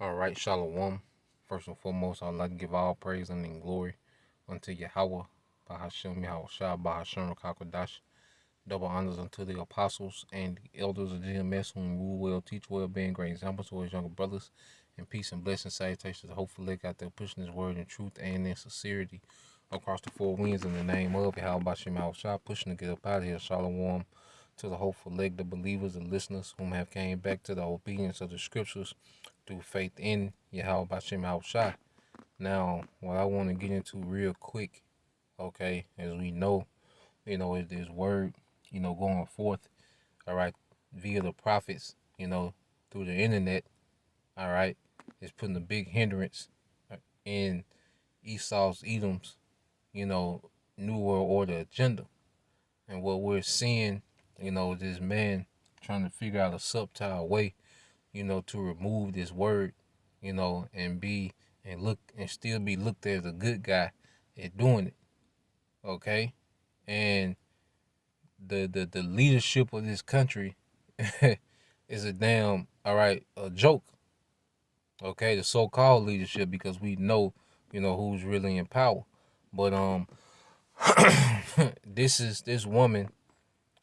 All right, Shalom. First and foremost, I'd like to give all praise and glory unto Yahweh, Bahashem Yahushua, Bahashem Rakakwadash. Double honors unto the apostles and the elders of GMS, whom rule well, teach well, being great examples to his younger brothers. And peace and blessing, salutations, hopefully out there pushing his word in truth and in sincerity across the four winds in the name of Yahweh Bahashem Yahushua, pushing to get up out of here. Shalom to the hopeful leg, the believers and listeners whom have came back to the obedience of the scriptures through faith in Yahweh Bashem Yahushua. Now, what I want to get into real quick, okay, as we know, is this word, going forth, all right, via the prophets, through the internet, all right, is putting a big hindrance in Esau's, Edom's, New World Order agenda. And what we're seeing, this man trying to figure out a subtle way to remove this word, and still be looked at as a good guy at doing it. Okay? And the leadership of this country is a joke. Okay, the so-called leadership, because we know, who's really in power. But this woman,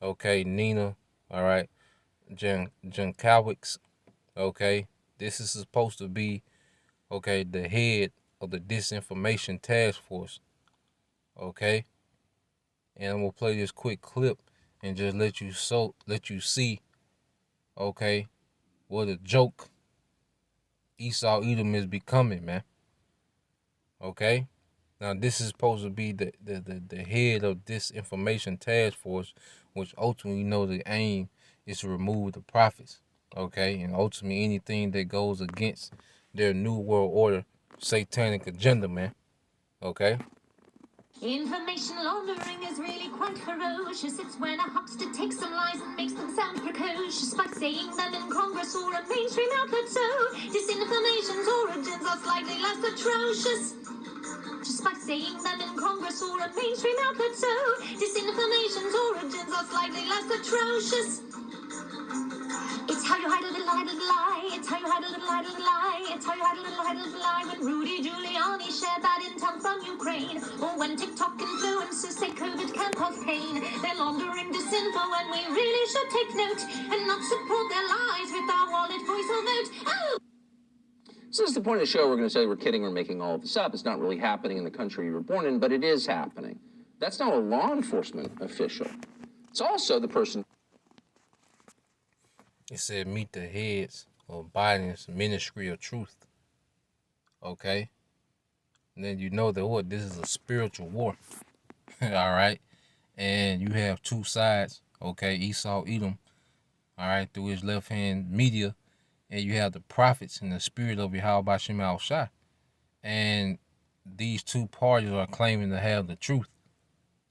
okay, Nina, all right, Jankowicz. Okay, this is supposed to be, okay, the head of the disinformation task force. Okay, and I'm gonna play this quick clip and just let you see, okay, what a joke Esau Edom is becoming, man. Okay, now this is supposed to be the head of disinformation task force, which ultimately the aim is to remove the prophets. Okay, and ultimately anything that goes against their new world order satanic agenda, man. Okay. Information laundering is really quite ferocious. It's when a huckster takes some lies and makes them sound precocious by saying them in Congress or a mainstream outlet. So disinformation's origins are slightly less atrocious. Just by saying them in Congress or a mainstream outlet. So disinformation's origins are slightly less atrocious. It's how you hide a little lie. It's how you hide a little lie. It's how you hide a little lie. When Rudy Giuliani shared bad intel from Ukraine, or when TikTok influencers say COVID can cause pain, they're laundering disinfo, and we really should take note and not support their lies with our wallet, voice, or vote. Oh! So this is the point of the show. We're going to say we're kidding, we're making all of this up. It's not really happening in the country you were born in, but it is happening. That's not a law enforcement official. It's also the person. It said meet the heads of Biden's Ministry of Truth. Okay? And then that this is a spiritual war. All right? And you have two sides, okay? Esau, Edom, all right, through his left-hand media. And you have the prophets and the spirit of Yahweh Bashem Yahushua. And these two parties are claiming to have the truth,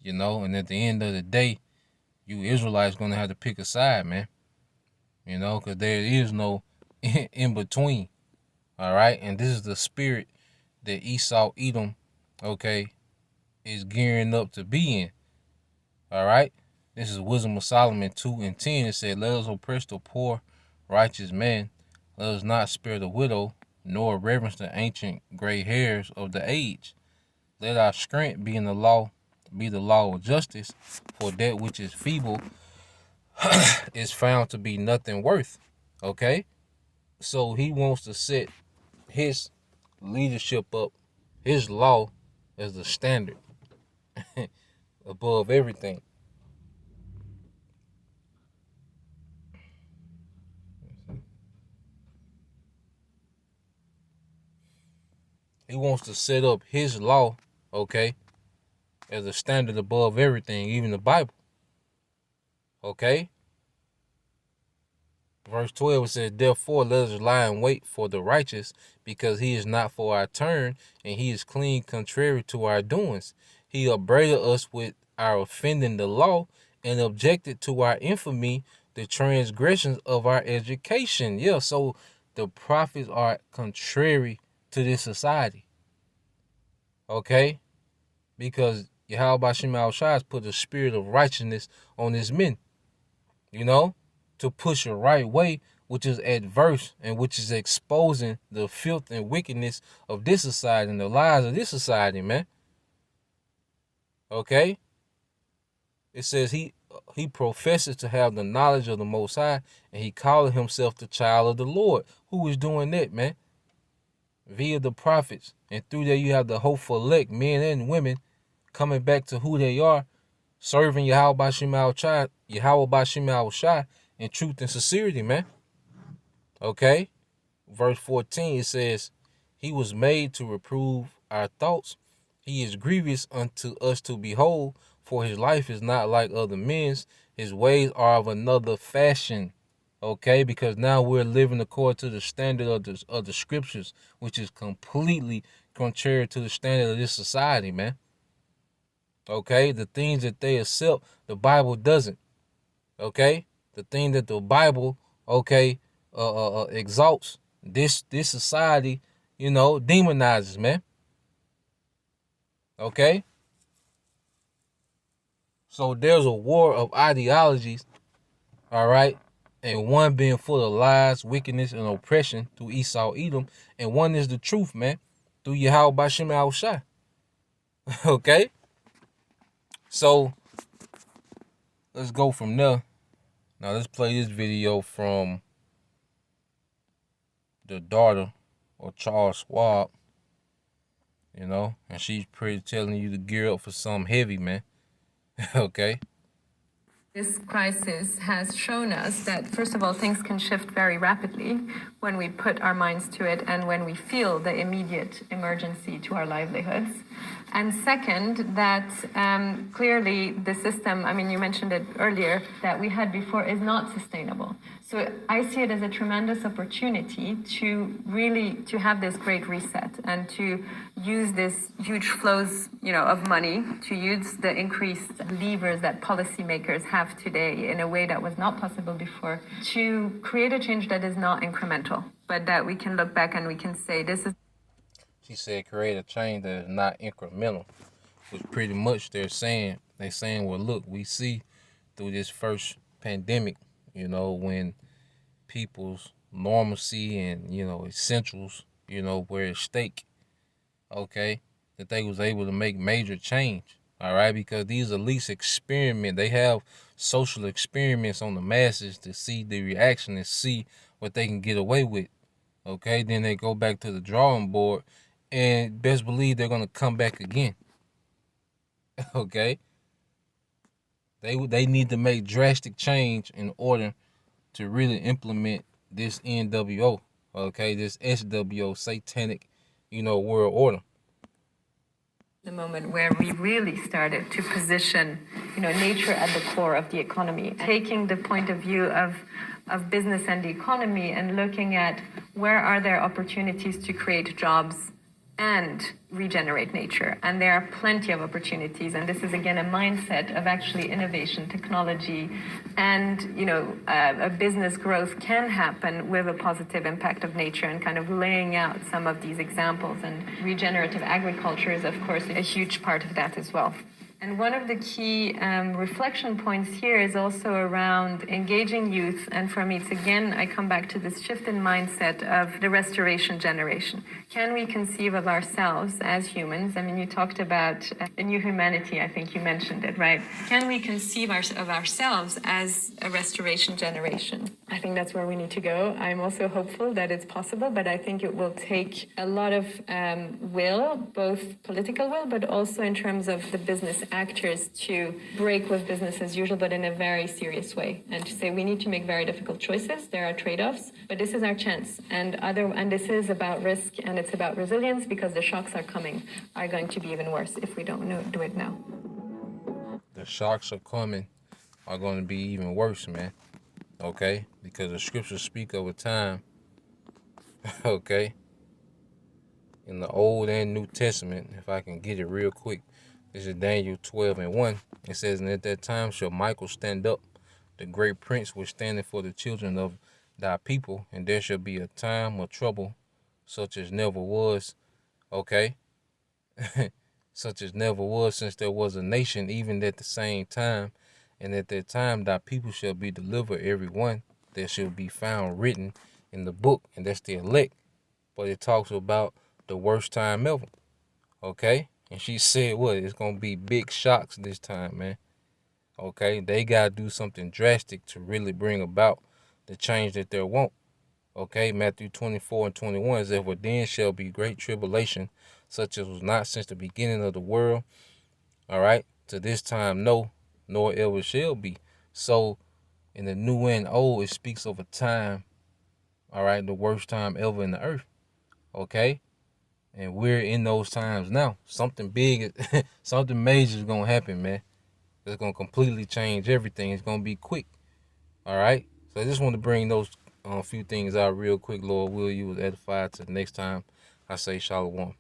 and at the end of the day, you Israelites going to have to pick a side, man. Because there is no in between. All right. And this is the spirit that Esau Edom, okay, is gearing up to be in. All right. This is Wisdom of Solomon 2:10. It said, let us oppress the poor, righteous man. Let us not spare the widow, nor reverence the ancient gray hairs of the age. Let our strength be in the law, be the law of justice, for that which is feeble is found to be nothing worth. Okay? So he wants to set his leadership up, his law, as the standard above everything. He wants to set up his law, okay, as a standard above everything, even the Bible. Okay? Verse 12, it says, therefore let us lie in wait for the righteous, because he is not for our turn, and he is clean contrary to our doings. He upbraided us with our offending the law, and objected to our infamy, the transgressions of our education. Yeah, so the prophets are contrary to this society. Okay? Because Yahweh Bashem Yahushua has put the spirit of righteousness on his men, to push a right way which is adverse and which is exposing the filth and wickedness of this society and the lies of this society, man. Okay? It says he professes to have the knowledge of the Most High, and he called himself the child of the Lord. Who is doing that, man? Via the prophets. And through there you have the hopeful elect, men and women, coming back to who they are, serving Yahweh Bashim Shai in truth and sincerity, man. Okay? Verse 14, it says, he was made to reprove our thoughts. He is grievous unto us to behold, for his life is not like other men's. His ways are of another fashion. Okay? Because now we're living according to the standard of the scriptures, which is completely contrary to the standard of this society, man. Okay? The things that they accept, the Bible doesn't. Okay? The thing that the Bible, exalts, this society, demonizes, man. Okay? So there's a war of ideologies, all right? And one being full of lies, wickedness, and oppression through Esau, Edom. And one is the truth, man, through Yahweh Bashim Shai. Okay? So, let's go from there. Now, let's play this video from the daughter of Charles Schwab, and she's pretty telling you to gear up for something heavy, man. Okay? This crisis has shown us that, first of all, things can shift very rapidly when we put our minds to it and when we feel the immediate emergency to our livelihoods. And second, that clearly the system, you mentioned it earlier, that we had before is not sustainable. So I see it as a tremendous opportunity to have this great reset and to use this huge flows, of money, to use the increased levers that policymakers have today in a way that was not possible before, to create a change that is not incremental, but that we can look back and we can say this is. She said create a change that is not incremental, which pretty much they're saying, well, look, we see through this first pandemic, when people's normalcy and, essentials, were at stake, okay, that they was able to make major change, all right, because these elites experiment. They have social experiments on the masses to see the reaction and see what they can get away with, okay? Then they go back to the drawing board and best believe they're going to come back again, okay? They need to make drastic change in order to really implement this NWO, okay, this SWO, satanic, world order. The moment where we really started to position, nature at the core of the economy, taking the point of view of business and the economy and looking at where are there opportunities to create jobs and regenerate nature. And there are plenty of opportunities. And this is, again, a mindset of actually innovation, technology, and, a business growth can happen with a positive impact of nature, and kind of laying out some of these examples. And regenerative agriculture is, of course, a huge part of that as well. And one of the key reflection points here is also around engaging youth. And for me, it's again, I come back to this shift in mindset of the restoration generation. Can we conceive of ourselves as humans? You talked about a new humanity. I think you mentioned it, right? Can we conceive of ourselves as a restoration generation? I think that's where we need to go. I'm also hopeful that it's possible, but I think it will take a lot of will, both political will, but also in terms of the business actors to break with business as usual, but in a very serious way, and to say we need to make very difficult choices. There are trade-offs, but this is our chance. And this is about risk, and it's about resilience, because the shocks are going to be even worse if we don't do it now. The shocks are coming are going to be even worse, man. Okay? Because the scriptures speak of a time, okay, in the Old and New Testament, if I can get it real quick. This is Daniel 12:1. It says, and at that time shall Michael stand up, the great prince which standeth for the children of thy people, and there shall be a time of trouble such as never was, okay? Such as never was since there was a nation, even at the same time. And at that time thy people shall be delivered every one, that shall be found written in the book, and that's the elect. But it talks about the worst time ever. Okay? And she said what? It's gonna be big shocks this time, man. Okay? They gotta do something drastic to really bring about the change that they want. Okay, Matthew 24 and 21 says, "For then shall be great tribulation, such as was not since the beginning of the world, all right, to this time, no, nor ever shall be." So, in the new and old, it speaks of a time, all right, the worst time ever in the earth, okay? And we're in those times now. Something big, something major is going to happen, man. It's going to completely change everything. It's going to be quick, all right? So, I just want to bring those few things out real quick. Lord will, you was edified. Till next time, I say shalom.